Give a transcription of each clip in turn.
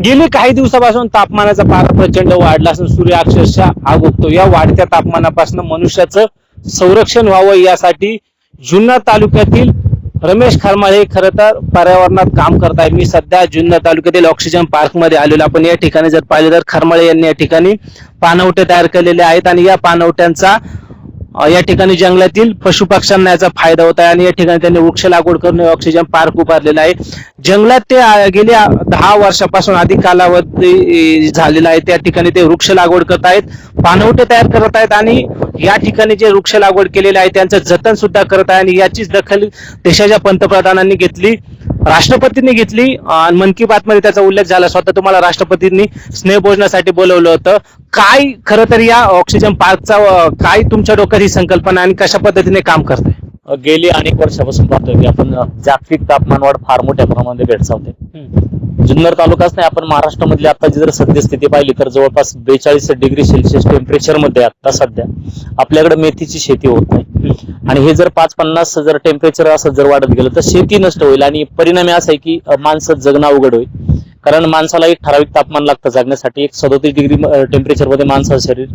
गेली काही दिवसापासून तापमानाचा पारा प्रचंड वाढला असून सूर्य अक्षरशः आग उगतो. या वाढत्या तापमानापासून मनुष्याचं संरक्षण व्हावं यासाठी जुन्नर तालुक्यातील रमेश खरमाळे हे खरं तर पर्यावरणात काम करत आहे. मी सध्या जुन्नर तालुक्यातील ऑक्सिजन पार्क मध्ये आलेलो. आपण या ठिकाणी जर पाहिले तर खरमाळे यांनी या ठिकाणी पाणवठे तयार केलेले आहेत आणि या पाणवठ्यांचा या ठिकाणी जंगलातील पशुपक्ष्यांना याचा फायदा होत आहे आणि या ठिकाणी त्यांनी वृक्ष लागवड करून ऑक्सिजन पार्क उभारलेला आहे. जंगलात ते गेल्या 10 वर्षापासून अधिक कालावधी झालेला आहे. त्या ठिकाणी ते वृक्ष लागवड करत आहेत, पाणवठे तयार करत आहेत आणि या ठिकाणी जे वृक्ष लागवड केलेले आहे त्यांचं जतन सुद्धा करत आहे आणि याचीच दखल देशाच्या पंतप्रधानांनी घेतली, राष्ट्रपतींनी घेतली. मन की बात मध्ये त्याचा उल्लेख झाला. स्वतः तुम्हाला राष्ट्रपतींनी स्नेहभोजनासाठी बोलवलं होतं. काय खरं तर या ऑक्सिजन पार्कचा काय तुमच्या डोक्यात ही संकल्पना आणि कशा पद्धतीने काम करते? गेली अनेक वर्षापासून पाहतोय की आपण जागतिक तापमान वाढ फार मोठ्या प्रमाणामध्ये भेडसावते. जुन्नर तालुकाच नाही, आपण महाराष्ट्रामधली आताची जर सद्यस्थिती पाहिली तर जवळपास 42 डिग्री सेल्सिअस टेम्परेचर मध्ये आता सध्या आपल्याकडे मेथीची शेती होत नाही आणि हे जर 5-50 जर टेम्परेचर असं जर वाढत गेलं तर शेती नष्ट होईल आणि परिणामी असं आहे की माणसं जगणं अवघड होईल. कारण माणसाला एक ठराविक तापमान लागतं जगण्यासाठी. एक 37 डिग्री टेम्परेचर मध्ये माणसाचं शरीर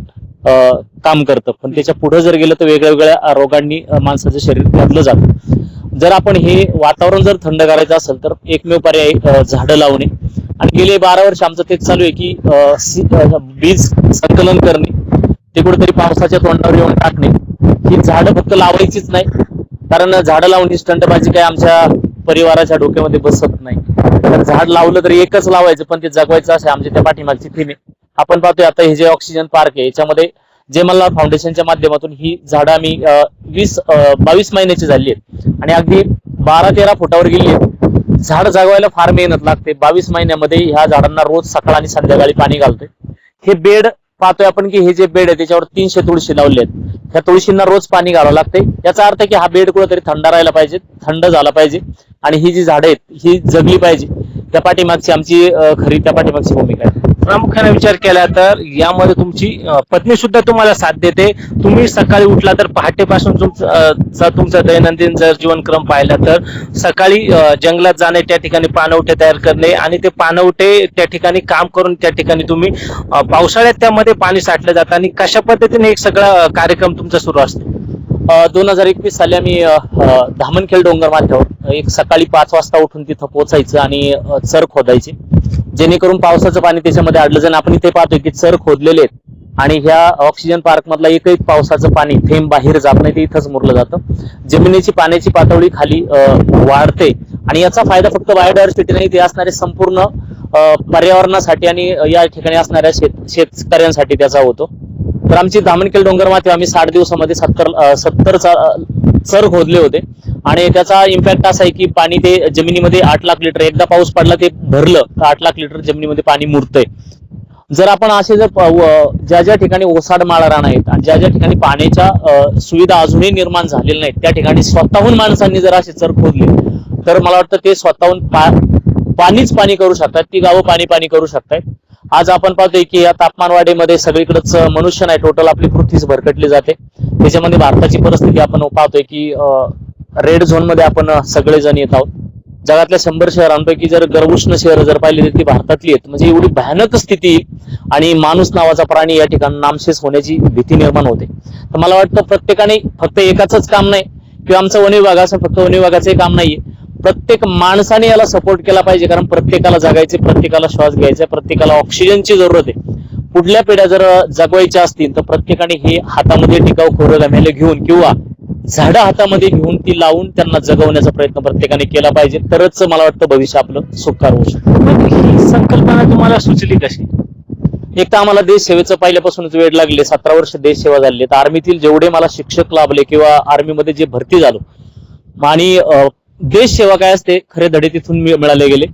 काम करतं, पण त्याच्या पुढे जर गेलं तर वेगळ्या वेगळ्या रोगांनी माणसाचं शरीर व्यापलं जातं. जर आपण हे वातावरण जर थंड करायचं असेल तर एकमेव पर्याय झाडं लावणे आणि गेले 12 वर्ष आमचं तेच चालू आहे की बीज संकलन करणे, ते कुठेतरी पावसाच्या तोंडावर येऊन टाकणे. ही झाडं फक्त लावायचीच नाही, कारण झाडं लावून ही स्टंटबाजी काय आमच्या परिवाराच्या डोक्यामध्ये बसत नाही. तर झाड लावलं तरी एकच लावायचं, पण ते जगवायचं असे आमच्या त्या पाठीमागची थीम आहे. आपण पाहतोय आता हे जे ऑक्सिजन पार्क आहे याच्यामध्ये जे मल्हार फाउंडेशनच्या माध्यमातून ही झाडं आम्ही 22 महिन्याची झाली आहेत आणि अगदी 12-13 फुटावर गेली आहेत. झाड जगवायला फार मेहनत लागते. 22 महिन्यामध्ये ह्या झाडांना रोज सकाळ आणि संध्याकाळी पाणी घालतोय. हे बेड पाहतोय आपण की हे जे बेड आहे त्याच्यावर 300 तुळशी लावले आहेत. ह्या तुळशींना रोज पाणी घालावं लागते. याचा अर्थ की हा बेड कुठेतरी थंड राहायला पाहिजे, थंड झाला पाहिजे आणि ही जी झाडं आहेत ही जगली पाहिजे. त्या पाठीमागची आमची खरी त्या पाठीमागची भूमिका आहे. प्रामुख्याने विचार केला तर यामध्ये तुमची पत्नी सुद्धा तुम्हाला साथ देते. तुम्ही सकाळी उठला तर पहाटेपासून तुमचा दैनंदिन जर जीवनक्रम पाहिला तर सकाळी जंगलात जाणे, त्या ठिकाणी पाणवठे तयार करणे आणि ते पाणवठे त्या ठिकाणी काम करून त्या ठिकाणी तुम्ही पावसाळ्यात त्यामध्ये पाणी साठलं जातं आणि कशा पद्धतीने एक सगळा कार्यक्रम तुमचा सुरू असतो? 2021 साली आम्ही धामणखेल डोंगर माथ्यावर एक सकाळी 5 वाजता उठून तिथं पोहोचायचं आणि चर खोदायचे, जेणेकरून पावसाचं पाणी त्याच्यामध्ये अडलं जाईल. आपण इथे पाहतोय की चर खोदलेले आहेत आणि ह्या ऑक्सिजन पार्क मधला एकही पावसाचं पाणी थेंब बाहेर जात नाही, ते इथंच मुरलं जातं. जमिनीची पाण्याची पातळी खाली वाढते आणि याचा फायदा फक्त बायोडायव्हर्सिटी नाही, ते असणारे संपूर्ण पर्यावरणासाठी आणि या ठिकाणी असणाऱ्या शेतकऱ्यांसाठी त्याचा होतो. तर आमची धामणखेल डोंगर माथ्यावर आम्ही 60 दिवसामध्ये 70 चर खोदले होते आणि त्याचा इम्पॅक्ट असा आहे की पाणी ते जमिनीमध्ये 8 लाख लिटर, एकदा पाऊस पडला ते भरलं तर 8 लाख लिटर जमिनीमध्ये पाणी मुरतंय. जर आपण असे जर ज्या ज्या ठिकाणी ओसाड माळा रान आहेत आणि ज्या ज्या ठिकाणी पाण्याच्या सुविधा अजूनही निर्माण झालेल्या नाहीत त्या ठिकाणी स्वतःहून माणसांनी जर असे चर खोदले तर मला वाटतं ते स्वतःहून पाणी करू शकतात, ती गावं पाणी करू शकतात. आज आपण पाहतोय की या तापमान वाढीमध्ये सगळीकडेच मनुष्य नाही, टोटल आपली पृथ्वीच भरकटली जाते. त्याच्यामध्ये भारताची परिस्थिती आपण पाहतोय की रेड झोन मध्ये आपण सगळेजण येत आहोत. जगातल्या 100 शहरांपैकी जर गर्भुष्ण शहर जर पाहिली तर ती भारतातली आहेत. म्हणजे एवढी भयानक स्थिती आणि माणूस नावाचा प्राणी या ठिकाणी नामशेष होण्याची भीती निर्माण होते. तर मला वाटतं प्रत्येकाने फक्त एकाच काम नाही किंवा आमचं वन विभाग असं फक्त वन विभागाचं काम नाहीये, प्रत्येक माणसाने याला सपोर्ट केला पाहिजे. कारण प्रत्येकाला जगायचे, प्रत्येकाला श्वास घ्यायचा, प्रत्येकाला ऑक्सिजनची जरूरत आहे. पुढल्या पिढ्या जर जगवायच्या असतील तर प्रत्येकाने हे हातामध्ये टिकाऊ खोरं गम्याला घेऊन किंवा झाडं हातामध्ये घेऊन ती लावून त्यांना जगवण्याचा प्रयत्न प्रत्येकाने केला पाहिजे. तरच मला वाटतं भविष्य आपलं सुखकर होऊ शकतं. ही संकल्पना तुम्हाला सुचली कशी? एक तर आम्हाला देश सेवेचं पहिल्यापासूनच वेळ लागले. 17 वर्ष देश सेवा झाली. तर आर्मीतील जेवढे मला शिक्षक लाभले किंवा आर्मीमध्ये जे भरती झालो आणि देश सेवा काय असते खरे धडे तिथून मिळाले गेले.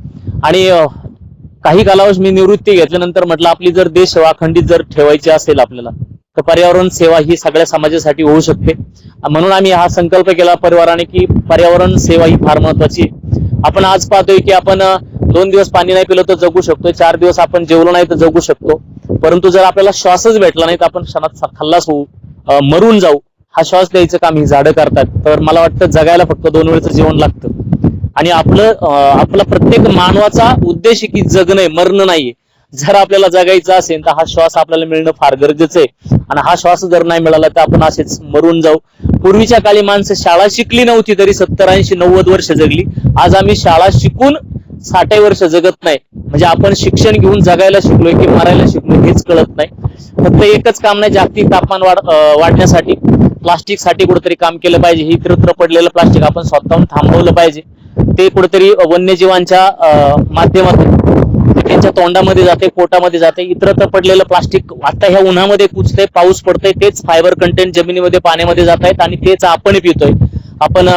आणि काही कालावधी मी निवृत्ती घेतल्यानंतर म्हटलं आपली जर देश सेवा अखंडित जर ठेवायची असेल आपल्याला तर पर्यावरण सेवा ही सगळ्या समाजासाठी होऊ शकते. म्हणून आम्ही हा संकल्प केला परिवाराने की पर्यावरण सेवा ही फार महत्वाची. आपण आज पाहतोय की आपण 2 दिवस पाणी नाही पिलं तर जगू शकतोय, 4 दिवस आपण जेवलो नाही तर जगू शकतो, परंतु जर आपल्याला श्वासच भेटला नाही तर आपण क्षणात खल्लास होऊ, मरून जाऊ. हा श्वास द्यायचं काम ही झाडं करतात. तर मला वाटतं जगायला फक्त 2 वेळचं जेवण लागतं आणि आपला प्रत्येक मानवाचा उद्देश आहे की जगणं आहे, मरणं नाहीये. जर आपल्याला जगायचं असेल तर हा श्वास आपल्याला मिळणं फार गरजेचं आहे, आणि हा श्वास जर नाही मिळाला तर आपण असेच मरून जाऊ. पूर्वीच्या काळी माणसं शाळा शिकली नव्हती तरी 70, 80, 90 वर्ष जगली. आज आम्ही शाळा शिकून 60 वर्ष जगत नाही. म्हणजे आपण शिक्षण घेऊन जगायला शिकलोय की मरायला शिकलोय हेच कळत नाही. फक्त एकच काम नाही, जागतिक तापमान वाढण्यासाठी प्लास्टिक साठी कुठेतरी काम केलं पाहिजे. ही इतरत्र पडलेलं प्लास्टिक आपण स्वतःहून थांबवलं पाहिजे. ते कुठेतरी वन्यजीवांच्या माध्यमातून त्यांच्या तोंडामध्ये जाते, पोटामध्ये जाते. इतरत्र पडलेलं प्लास्टिक आता ह्या उन्हामध्ये कुजतंय, पाऊस पडतोय, तेच फायबर कंटेंट जमिनीमध्ये पाण्यामध्ये जात आहेत आणि तेच आपण पितोय. आपण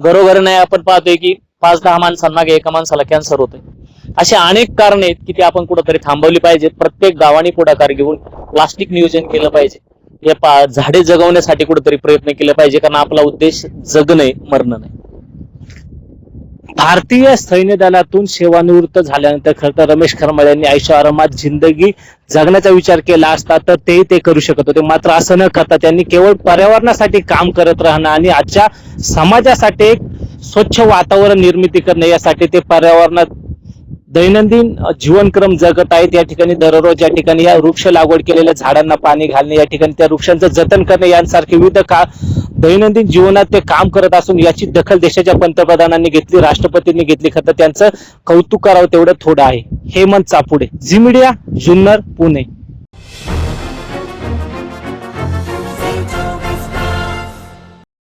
घरोघर नाही, आपण पाहतोय की 5-10 माणसांमागे एका माणसाला कॅन्सर होतोय. असे अनेक कारण आहेत की ते आपण कुठेतरी थांबवली पाहिजे. प्रत्येक गावाने पुढाकार घेऊन प्लास्टिक नियोजन केलं पाहिजे. हे झाडे जगवण्यासाठी कुठेतरी प्रयत्न केले पाहिजे, कारण आपला उद्देश जगणे, मरणं नाही. भारतीय सैन्य दलातून सेवानिवृत्त झाल्यानंतर खरं तर रमेश खरमाळ यांनी आयुष्य आरामात जिंदगी जगण्याचा विचार केला असता तर ते करू शकत होते. मात्र असं न करता त्यांनी केवळ पर्यावरणासाठी काम करत राहणं आणि आजच्या समाजासाठी एक स्वच्छ वातावरण निर्मिती करणं यासाठी ते पर्यावरणात दैनंदिन जीवनक्रम जगत आहेत. या ठिकाणी दररोज या ठिकाणी या वृक्ष लागवड केलेल्या झाडांना पाणी घालणे, या ठिकाणी त्या वृक्षांचं जतन करणे यांसारखे विविध दैनंदिन जीवनात ते काम करत असून याची दखल देशाच्या पंतप्रधानांनी घेतली, राष्ट्रपतींनी घेतली. खरं त्यांचं कौतुक करावं तेवढं थोडं आहे. हेमंत चापुडे, झी मीडिया, जुन्नर, पुणे.